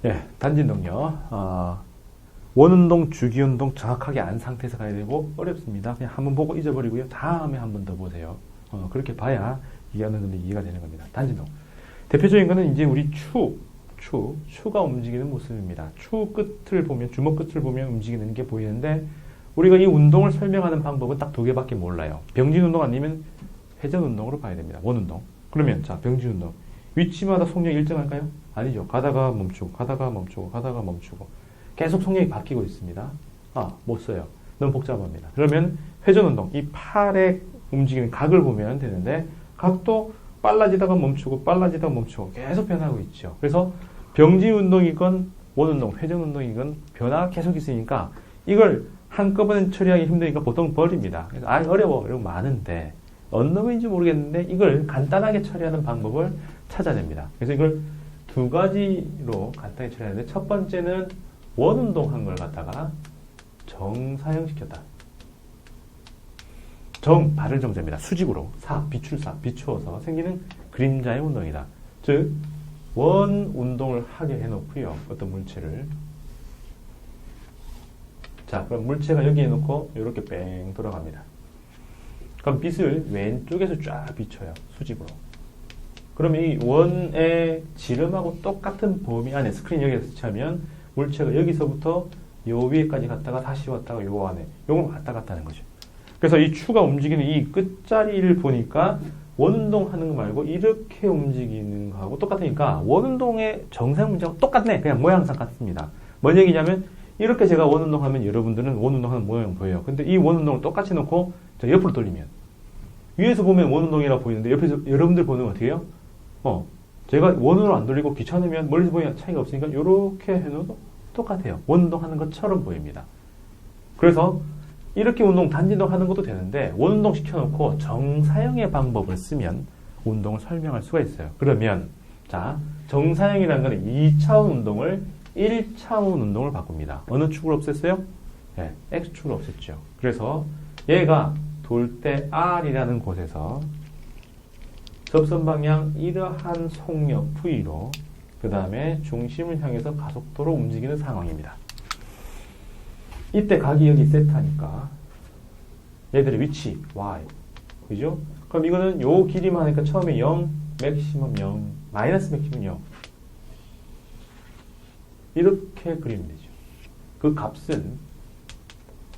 예, 단진동요. 원운동, 주기운동 정확하게 안 상태에서 가야 되고 어렵습니다. 그냥 한번 보고 잊어버리고요. 다음에 한 번 더 보세요. 그렇게 봐야 이게 어느 정도 이해가 되는 겁니다. 단진동. 대표적인 거는 이제 우리 추가 움직이는 모습입니다. 추 끝을 보면, 주먹 끝을 보면 움직이는 게 보이는데 우리가 이 운동을 설명하는 방법은 딱 두 개밖에 몰라요. 병진운동 아니면 회전운동으로 봐야 됩니다. 원운동. 그러면 자, 병진운동. 위치마다 속력이 일정할까요? 아니죠. 가다가 멈추고, 가다가 멈추고, 가다가 멈추고. 계속 속력이 바뀌고 있습니다. 못 써요. 너무 복잡합니다. 그러면 회전운동, 이 팔에 움직이는 각을 보면 되는데 각도 빨라지다가 멈추고 빨라지다가 멈추고 계속 변하고 있죠. 그래서 병진운동이건 원운동, 회전운동이건 변화가 계속 있으니까 이걸 한꺼번에 처리하기 힘드니까 보통 버립니다. 그래서 어려워 이러고 많은데 어느 놈인지 모르겠는데 이걸 간단하게 처리하는 방법을 찾아냅니다. 그래서 이걸 두 가지로 간단히 처리하는데 첫 번째는 원운동 한 걸 갖다가 정사형시켰다. 발을 정자입니다. 수직으로 비추어서 생기는 그림자의 운동이다. 즉 원운동을 하게 해놓고요. 어떤 물체를 자, 그럼 물체가 여기 해놓고 이렇게 뺑 돌아갑니다. 그럼 빛을 왼쪽에서 쫙 비춰요. 수직으로. 그러면 이 원의 지름하고 똑같은 범위 안에 스크린 여기에서 치면 물체가 여기서부터 요 위에까지 갔다가 다시 왔다가 요 안에 요걸 왔다 갔다 하는 거죠. 그래서 이 추가 움직이는 이 끝자리를 보니까 원운동 하는 거 말고 이렇게 움직이는 거하고 똑같으니까 원운동의 정상 문제하고 똑같네. 그냥 모양상 같습니다. 뭔 얘기냐면 이렇게 제가 원운동 하면 여러분들은 원운동 하는 모양 보여요. 근데 이 원운동을 똑같이 놓고 옆으로 돌리면 위에서 보면 원운동이라고 보이는데 옆에서 여러분들 보는 건 어떻게 해요? 제가 원으로 안 돌리고 귀찮으면 멀리서 보면 차이가 없으니까 이렇게 해놓어도 똑같아요. 원운동 하는 것처럼 보입니다. 그래서 이렇게 단진동 하는 것도 되는데 원운동 시켜놓고 정사형의 방법을 쓰면 운동을 설명할 수가 있어요. 그러면 자, 정사형이라는 건 2차원 운동을 1차원 운동을 바꿉니다. 어느 축을 없앴어요? 네, X축을 없앴죠. 그래서 얘가 돌 때 R이라는 곳에서 접선 방향 이러한 속력 V로 그 다음에 중심을 향해서 가속도로 움직이는 상황입니다. 이때 각이 여기 세타니까 얘들의 위치 Y 그죠? 그럼 이거는 요 길이만 하니까 처음에 0, 맥시멈 0, 마이너스 맥시멈 0 이렇게 그리면 되죠. 그 값은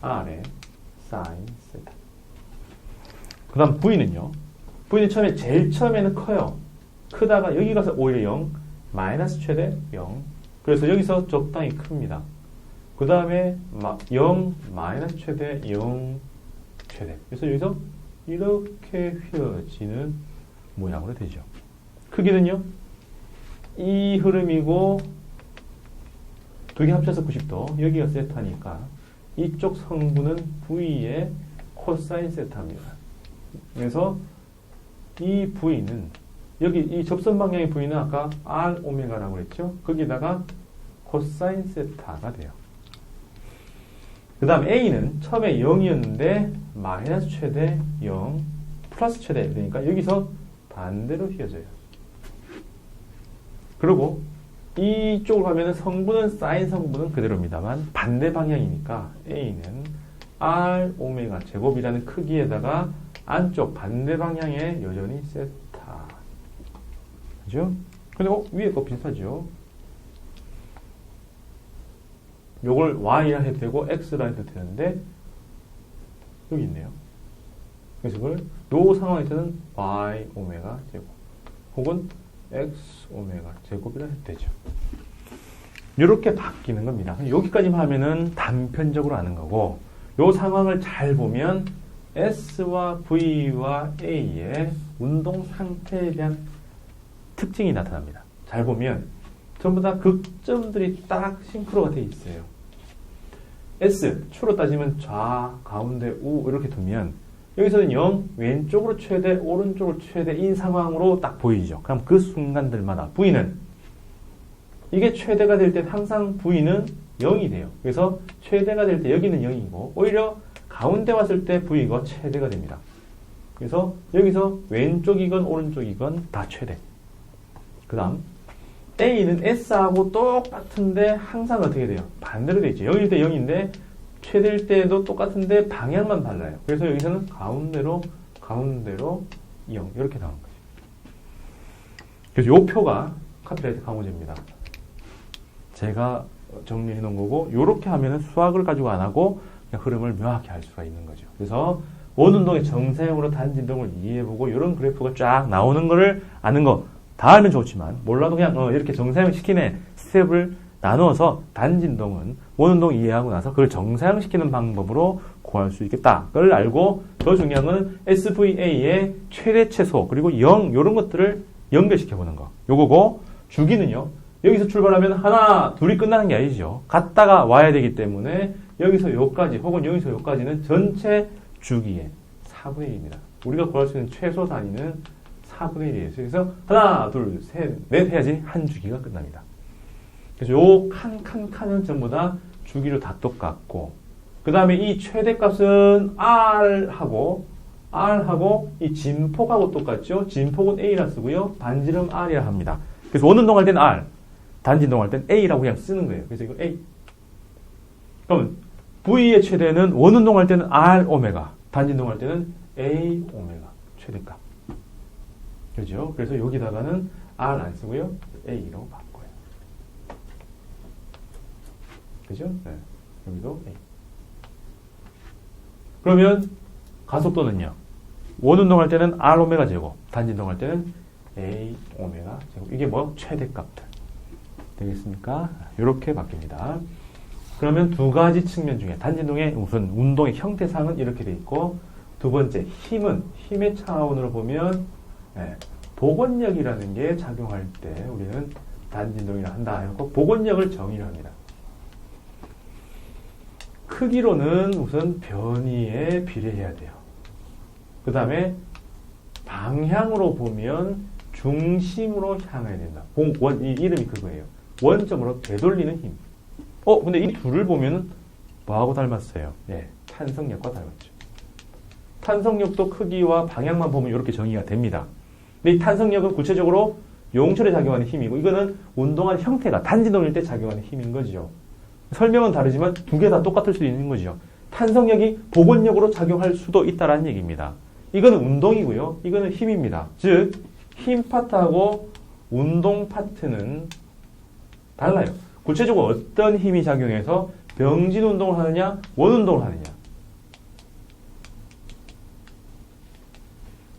R의 사인 세타. 그 다음 V는요. V는 제일 처음에는 커요. 크다가 여기 가서 오히려 0, 마이너스 최대 0. 그래서 여기서 적당히 큽니다. 그 다음에 0, 마이너스 최대 0, 최대. 그래서 여기서 이렇게 휘어지는 모양으로 되죠. 크기는요. 이 흐름이고 두 개 합쳐서 90도. 여기가 세타니까 이쪽 성분은 V의 코사인 세타입니다. 그래서 이 V는 여기 이 접선 방향의 V는 아까 R 오메가라고 했죠. 거기다가 코사인 세타가 돼요. 그 다음 A는 처음에 0이었는데 마이너스 최대 0 플러스 최대 그러니까 여기서 반대로 휘어져요. 그리고 이쪽으로 가면은 성분은 사인 성분은 그대로입니다만 반대 방향이니까 A는 R 오메가 제곱이라는 크기에다가 안쪽 반대 방향에 여전히 세타. 그죠? 근데 위에 거 비슷하죠? 요걸 Y라 해도 되고 X라 해도 되는데 여기 있네요. 그래서 이걸 요 상황에서는 Y 오메가 제곱 혹은 X 오메가 제곱이라 해도 되죠. 이렇게 바뀌는 겁니다. 여기까지만 하면은 단편적으로 아는 거고 요 상황을 잘 보면 S와 V와 A의 운동 상태에 대한 특징이 나타납니다. 잘 보면 전부 다 극점들이 딱 싱크로가 되어 있어요. S, 추로 따지면 좌, 가운데, 우 이렇게 두면 여기서는 0, 왼쪽으로 최대, 오른쪽으로 최대인 상황으로 딱 보이죠. 그럼 그 순간들마다 V는 이게 최대가 될 때 항상 V는 0이 돼요. 그래서 최대가 될 때 여기는 0이고 오히려 가운데 왔을 때 V가 최대가 됩니다. 그래서 여기서 왼쪽이건 오른쪽이건 다 최대. 그 다음 A는 S하고 똑같은데 항상 어떻게 돼요? 반대로 돼 있죠. 0일 때 0인데 최대일 때도 똑같은데 방향만 달라요. 그래서 여기서는 가운데로 0 이렇게 나온 거죠. 그래서 요 표가 카피라이트 강호제입니다. 제가 정리해 놓은 거고 요렇게 하면은 수학을 가지고 안 하고 그냥 흐름을 명확히 알 수가 있는 거죠. 그래서 원운동의 정사형으로 단진동을 이해해보고 이런 그래프가 쫙 나오는 거를 아는 거 다 알면 좋지만 몰라도 그냥 이렇게 정사형 시키는 스텝을 나누어서 단진동은 원운동 이해하고 나서 그걸 정사형 시키는 방법으로 구할 수 있겠다. 그걸 알고 더 중요한 건 SVA의 최대 최소 그리고 0 이런 것들을 연결시켜 보는 거. 요거고 주기는요. 여기서 출발하면 하나 둘이 끝나는 게 아니죠. 갔다가 와야 되기 때문에 여기서 요까지 혹은 여기서 요까지는 전체 주기의 4분의 1입니다. 우리가 구할 수 있는 최소 단위는 4분의 1이에요. 그래서 하나, 둘, 셋, 넷 해야지 한 주기가 끝납니다. 그래서 요 칸은 전부 다 주기로 다 똑같고 그 다음에 이 최대값은 R하고 이 진폭하고 똑같죠. 진폭은 A라 쓰고요. 반지름 R이라 합니다. 그래서 원운동 할 때는 R, 단진동 할 때는 A라고 그냥 쓰는 거예요. 그래서 이거 A. 그러면 V의 최대는 원운동 할 때는 R 오메가, 단진동 할 때는 A 오메가 최대값. 그죠? 그래서 여기다가는 R 안 쓰고요. A로 바꿔요. 그죠? 네. 여기도 A. 그러면 가속도는요. 원운동 할 때는 R 오메가 제곱, 단진동 할 때는 A 오메가 제곱. 이게 뭐? 최대값들. 되겠습니까? 이렇게 바뀝니다. 그러면 두 가지 측면 중에 단진동의 우선 운동의 형태상은 이렇게 돼 있고 두 번째 힘의 차원으로 보면 복원력이라는 게 작용할 때 우리는 단진동이라 한다. 이렇게 복원력을 정의를 합니다. 크기로는 우선 변이에 비례해야 돼요. 그 다음에 방향으로 보면 중심으로 향해야 된다. 이 이름이 그거예요. 원점으로 되돌리는 힘. 근데 이 둘을 보면은 뭐하고 닮았어요? 네, 탄성력과 닮았죠. 탄성력도 크기와 방향만 보면 이렇게 정의가 됩니다. 근데 이 탄성력은 구체적으로 용철에 작용하는 힘이고 이거는 운동하는 형태가 단진동일 때 작용하는 힘인 거죠. 설명은 다르지만 두 개 다 똑같을 수 있는 거죠. 탄성력이 복원력으로 작용할 수도 있다는 얘기입니다. 이거는 운동이고요. 이거는 힘입니다. 즉, 힘 파트하고 운동 파트는 달라요. 구체적으로 어떤 힘이 작용해서 병진 운동을 하느냐, 원운동을 하느냐.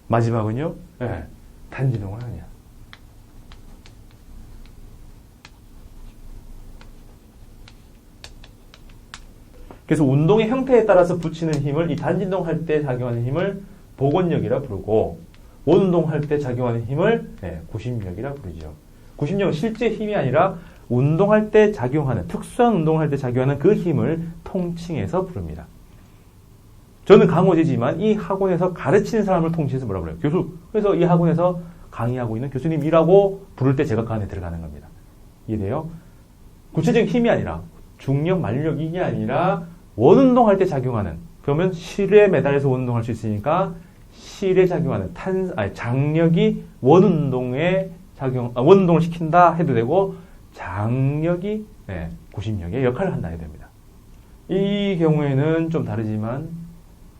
마지막은요, 단진동을 하느냐. 그래서 운동의 형태에 따라서 붙이는 힘을 이 단진동 할 때 작용하는 힘을 복원력이라 부르고 원운동 할 때 작용하는 힘을 구심력이라 부르죠. 구심력은 실제 힘이 아니라 운동할 때 작용하는 특수한 운동을 할 때 작용하는 그 힘을 통칭해서 부릅니다. 저는 강호제지만 이 학원에서 가르치는 사람을 통칭해서 뭐라고 그래요? 교수. 그래서 이 학원에서 강의하고 있는 교수님이라고 부를 때 제가 그 안에 들어가는 겁니다. 이해돼요? 구체적인 힘이 아니라 중력, 만력 이게 아니라 원운동할 때 작용하는 그러면 실에 매달려서 원운동할 수 있으니까 실에 작용하는 장력이 원운동에 원운동을 시킨다 해도 되고 장력이 구심력의 역할을 한다 해야 됩니다. 이 경우에는 좀 다르지만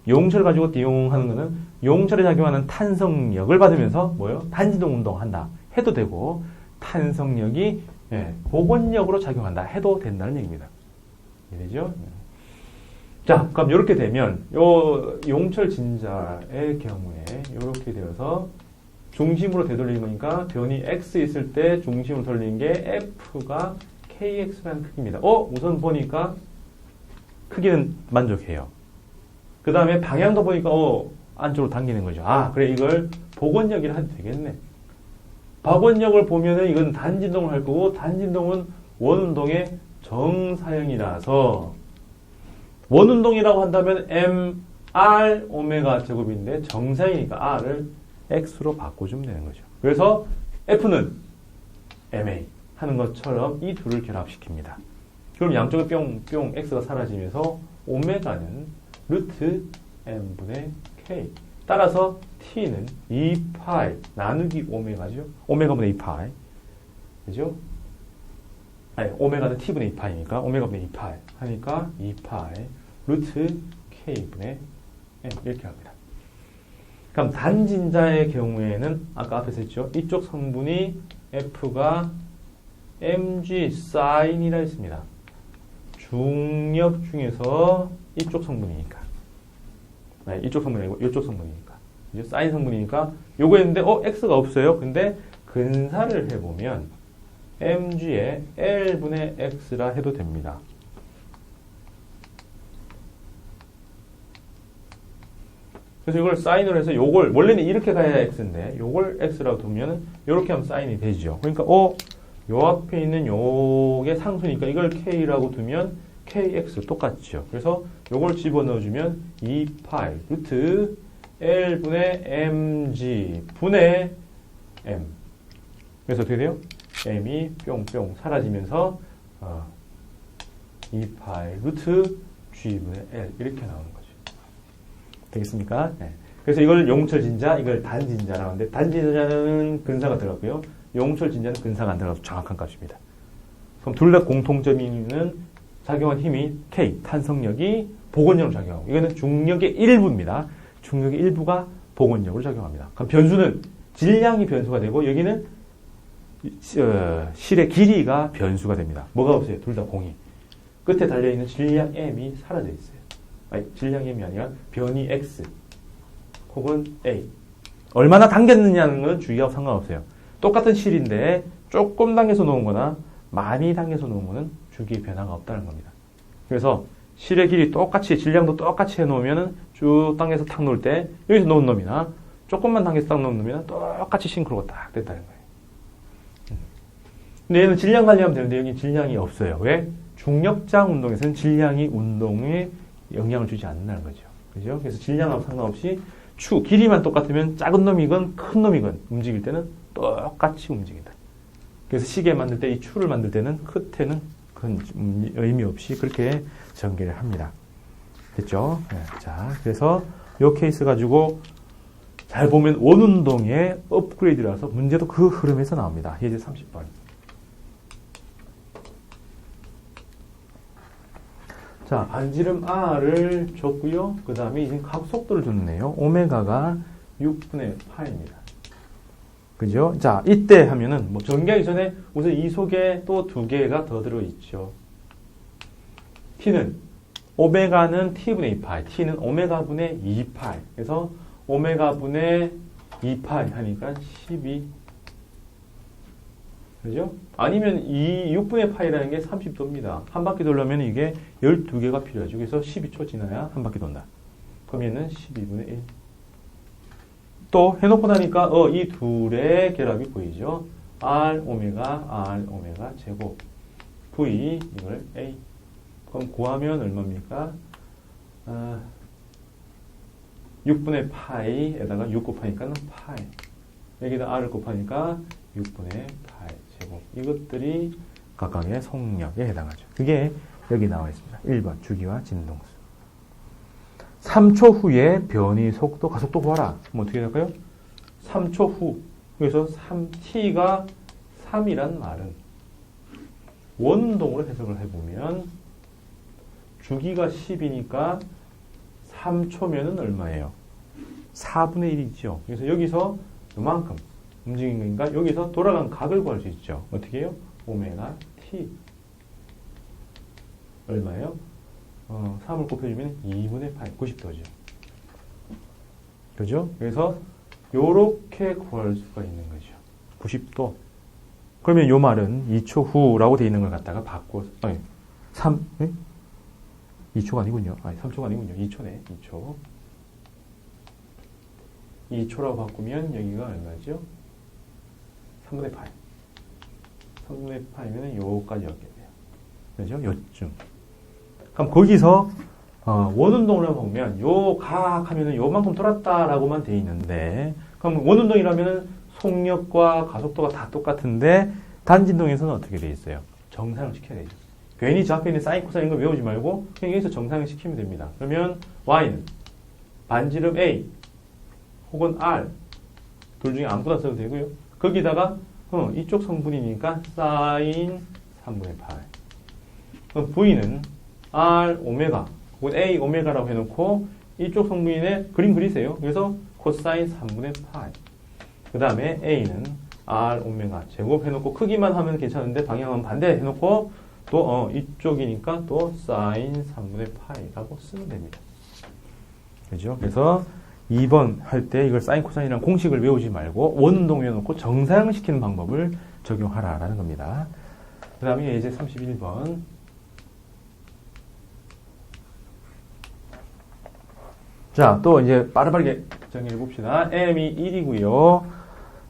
용철을 가지고 이용하는 것은 용철에 작용하는 탄성력을 받으면서 뭐요? 단진동 운동한다 해도 되고 탄성력이 복원력으로 작용한다 해도 된다는 얘기입니다. 이해되죠? 자, 그럼 이렇게 되면 요 용철 진자의 경우에 이렇게 되어서 중심으로 되돌리는 거니까 변이 x 있을 때 중심으로 돌리는 게 f가 kx라는 크기입니다. 우선 보니까 크기는 만족해요. 그 다음에 방향도 보니까 안쪽으로 당기는 거죠. 그래 이걸 복원력이라 해도 되겠네. 박원력을 보면은 이건 단진동을 할 거고 단진동은 원운동의 정사형이라서 원운동이라고 한다면 mr 오메가 제곱인데 정사형이니까 r을 x로 바꿔주면 되는 거죠. 그래서 f는 ma 하는 것처럼 이 둘을 결합시킵니다. 그럼 양쪽에 뿅뿅 x가 사라지면서 오메가는 루트 m분의 k 따라서 t는 2파이 나누기 오메가죠. 오메가분의 2파이 그죠? 아니, 오메가는 t분의 2파이니까 오메가분의 2파이 하니까 2파이 루트 k분의 m 이렇게 합니다. 그럼 단진자의 경우에는 아까 앞에서 했죠. 이쪽 성분이 f가 mg 사인이라 했습니다. 중력 중에서 이쪽 성분이니까. 네, 이쪽 성분이 아니고 이쪽 성분이니까. 그죠? 사인 성분이니까 요거 했는데 x가 없어요. 근데 근사를 해보면 mg에 l분의 x라 해도 됩니다. 그래서 이걸 사인으로 해서 요걸 원래는 이렇게 가야 x인데 요걸 x라고 두면 요렇게 하면 사인이 되죠. 그러니까 요 앞에 있는 요게 상수니까 이걸 k라고 두면 kx 똑같죠. 그래서 요걸 집어넣어주면 2파이 루트 l분의 mg 분의 m. 그래서 어떻게 돼요? m이 뿅뿅 사라지면서 2파이 루트 g분의 l 이렇게 나오는 거죠. 되겠습니까? 네. 그래서 이걸 용철 진자, 이걸 단진자라고 하는데 단진자는 근사가 들어갔고요. 용철 진자는 근사가 안 들어가서 정확한 값입니다. 그럼 둘 다 공통점이 있는 작용한 힘이 K, 탄성력이 복원력으로 작용하고 이거는 중력의 일부입니다. 중력의 일부가 복원력으로 작용합니다. 그럼 변수는 질량이 변수가 되고 여기는 실의 길이가 변수가 됩니다. 뭐가 없어요? 둘 다 공이. 끝에 달려있는 질량 M이 사라져 있어요. 아니, 질량 M이 아니라 변이 X 혹은 A. 얼마나 당겼느냐는 건 주기하고 상관없어요. 똑같은 실인데 조금 당겨서 놓은 거나 많이 당겨서 놓은 거는 주기의 변화가 없다는 겁니다. 그래서 실의 길이 똑같이 질량도 똑같이 해놓으면 쭉 당겨서 탁 놓을 때 여기서 놓은 놈이나 조금만 당겨서 딱 놓은 놈이나 똑같이 싱크로가 딱 됐다는 거예요. 근데 얘는 질량 관리하면 되는데 여기 질량이 없어요. 왜? 중력장 운동에서는 질량이 운동에 영향을 주지 않는다는 거죠. 그죠? 그래서 질량하고 상관없이 길이만 똑같으면 작은 놈이건 큰 놈이건 움직일 때는 똑같이 움직인다. 그래서 시계 만들 때 이 추를 만들 때는 끝에는 큰 의미 없이 그렇게 전개를 합니다. 됐죠? 네. 자, 그래서 이 케이스 가지고 잘 보면 원운동의 업그레이드라서 문제도 그 흐름에서 나옵니다. 예제 30번. 자, 반지름 R을 줬고요. 그 다음에 이제 각속도를 줬네요. 오메가가 6분의 파입니다. 그죠? 자, 이때 하면은, 전개하기 전에 우선 이 속에 또 두 개가 더 들어있죠. T는, 오메가는 T분의 2파이, T는 오메가분의 2파이. 그래서 오메가분의 2파이 하니까 12. 그죠? 아니면 이 6분의 파이라는 게 30도입니다. 한 바퀴 돌려면 이게 12개가 필요하죠. 그래서 12초 지나야 한 바퀴 돈다. 그러면은 12분의 1. 또 해놓고 나니까 이 둘의 결합이 보이죠. R 오메가 제곱 V 이걸 A. 그럼 구하면 얼마입니까? 6분의 파이에다가 6 곱하니까는 파이. 여기다 R을 곱하니까 6분의 파이 제곱. 이것들이 각각의 속력에 해당하죠. 그게 여기 나와 있습니다. 1번 주기와 진동수. 3초 후에 변이 속도, 가속도 구하라. 그럼 어떻게 될까요? 3초 후. 그래서 3t가 3이란 말은 원동으로 해석을 해보면 주기가 10이니까 3초면은 얼마예요? 4분의 1이죠. 그래서 여기서 이만큼 움직인 거니까 여기서 돌아간 각을 구할 수 있죠. 어떻게 해요? 오메가 t. 얼마예요? 3을 곱해주면 2분의 8, 90도죠. 그죠? 그래서 요렇게 구할 수가 있는 거죠. 90도. 그러면 요 말은 2초 후라고 되어 있는 걸 갖다가 바꿔서, 2초가 아니군요. 3초가 아니군요. 2초네. 2초. 2초라고 바꾸면 여기가 얼마죠? 3분의 8. 3분의 8이면 요까지 얻겠네요. 그죠? 요쯤. 그럼 거기서 원운동을 보면 요 각 하면은 요만큼 돌았다라고만 돼 있는데 그럼 원운동이라면은 속력과 가속도가 다 똑같은데 단진동에서는 어떻게 돼 있어요? 정상을 시켜야 되죠. 괜히 저 앞에 있는 사인 코사인 거 외우지 말고 그냥 여기서 정상을 시키면 됩니다. 그러면 y는 반지름 a 혹은 r 둘 중에 아무거나 써도 되고요. 거기다가 이쪽 성분이니까 사인 3분의 8. 그럼 V는 R 오메가, 혹은 A 오메가라고 해놓고 이쪽 성분인의 그림 그리세요. 그래서 코사인 3분의 8. 그 다음에 A는 R 오메가 제곱 해놓고 크기만 하면 괜찮은데 방향은 반대 해놓고 또 이쪽이니까 또 사인 3분의 8이라고 쓰면 됩니다. 그죠? 그래서 2번 할 때 이걸 사인 코사인이라는 공식을 외우지 말고 원운동 외워놓고 정사형시키는 방법을 적용하라라는 겁니다. 그 다음에 이제 31번. 자, 또 이제 빠르게 정리해 봅시다. M이 1이고요.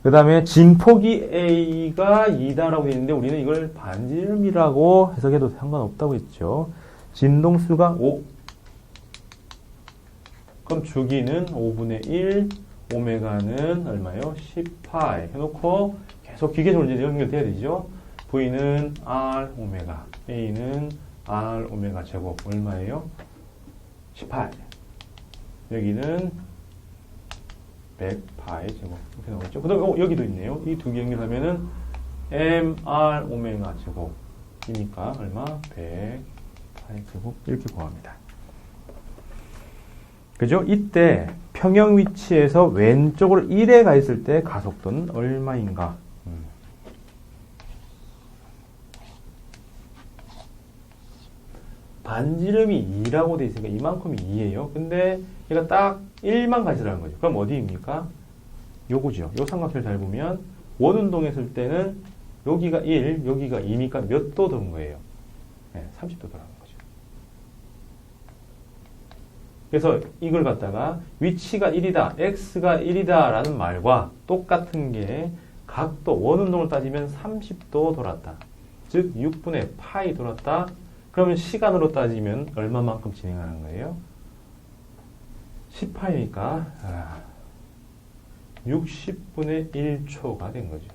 그 다음에 진폭이 A가 2다라고 되어 있는데 우리는 이걸 반지름이라고 해석해도 상관없다고 했죠. 진동수가 5. 그럼 주기는 5분의 1, 오메가는 얼마요? 10파이 해놓고 계속 기계적으로 이제 연결돼야 되죠. V는 R 오메가, A는 R 오메가 제곱 얼마예요? 18. 여기는 100파이 제곱 이렇게 나오겠죠. 그 다음에 여기도 있네요. 이 두 개 연결하면은 MR 오메가 제곱이니까 얼마? 100파이 제곱 이렇게 구합니다. 그죠? 이때 평형 위치에서 왼쪽으로 1에 가 있을 때 가속도는 얼마인가? 반지름이 2라고 돼 있으니까 이만큼이 2예요. 근데 얘가 딱 1만 가 있으라는 거죠. 그럼 어디입니까? 요거죠. 요 삼각형을 잘 보면 원운동 했을 때는 여기가 1, 여기가 2니까 몇 도 도는 거예요? 네, 30도 도라는 거죠. 그래서 이걸 갖다가 위치가 1이다, x가 1이다 라는 말과 똑같은 게 각도, 원운동을 따지면 30도 돌았다. 즉 6분의 파이 돌았다. 그러면 시간으로 따지면 얼마만큼 진행하는 거예요? 10파이니까 60분의 1초가 된 거죠.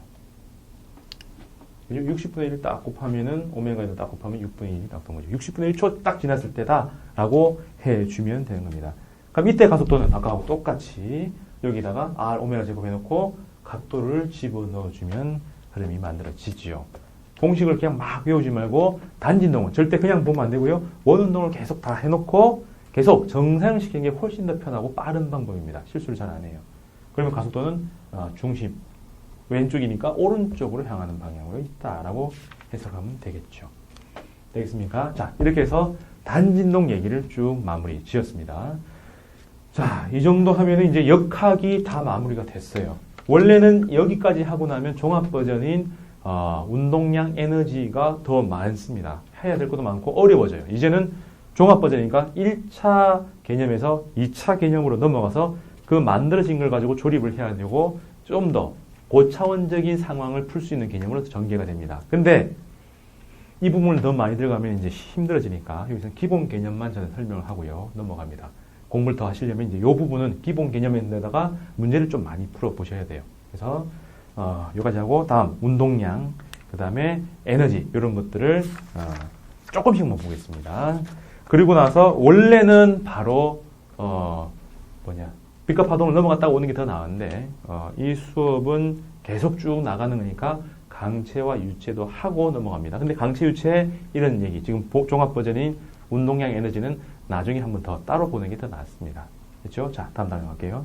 60분의 1 딱 곱하면은 오메가에다 딱 곱하면 6분의 1이 딱 된 거죠. 60분의 1초 딱 지났을 때다 라고 해주면 되는 겁니다. 그럼 이때 가속도는 아까하고 똑같이 여기다가 R 오메가 제곱 해놓고 각도를 집어넣어주면 흐름이 만들어지지요. 공식을 그냥 막 외우지 말고 단진동은 절대 그냥 보면 안 되고요. 원운동을 계속 다 해놓고 계속 정사형시키는 게 훨씬 더 편하고 빠른 방법입니다. 실수를 잘 안 해요. 그러면 가속도는 중심 왼쪽이니까 오른쪽으로 향하는 방향으로 있다라고 해석하면 되겠죠. 되겠습니까? 자, 이렇게 해서 단진동 얘기를 쭉 마무리 지었습니다. 자, 이 정도 하면 이제 역학이 다 마무리가 됐어요. 원래는 여기까지 하고 나면 종합 버전인 운동량 에너지가 더 많습니다. 해야 될 것도 많고 어려워져요. 이제는 종합 버전이니까 1차 개념에서 2차 개념으로 넘어가서 그 만들어진 걸 가지고 조립을 해야 되고 좀 더 고차원적인 상황을 풀 수 있는 개념으로 전개가 됩니다. 근데 이 부분을 더 많이 들어가면 이제 힘들어지니까 여기서 기본 개념만 저는 설명을 하고요. 넘어갑니다. 공부를 더 하시려면 이제 이 부분은 기본 개념에다가 문제를 좀 많이 풀어 보셔야 돼요. 그래서 여기까지 하고 다음 운동량, 그 다음에 에너지 이런 것들을 조금씩만 보겠습니다. 그리고 나서 원래는 바로 빛과 파동을 넘어갔다 오는 게 더 나은데 이 수업은 계속 쭉 나가는 거니까 강체와 유체도 하고 넘어갑니다. 근데 강체, 유체 이런 얘기 지금 종합 버전인 운동량 에너지는 나중에 한번 더 따로 보는 게 더 낫습니다. 그렇죠? 자, 다음 단계 갈게요.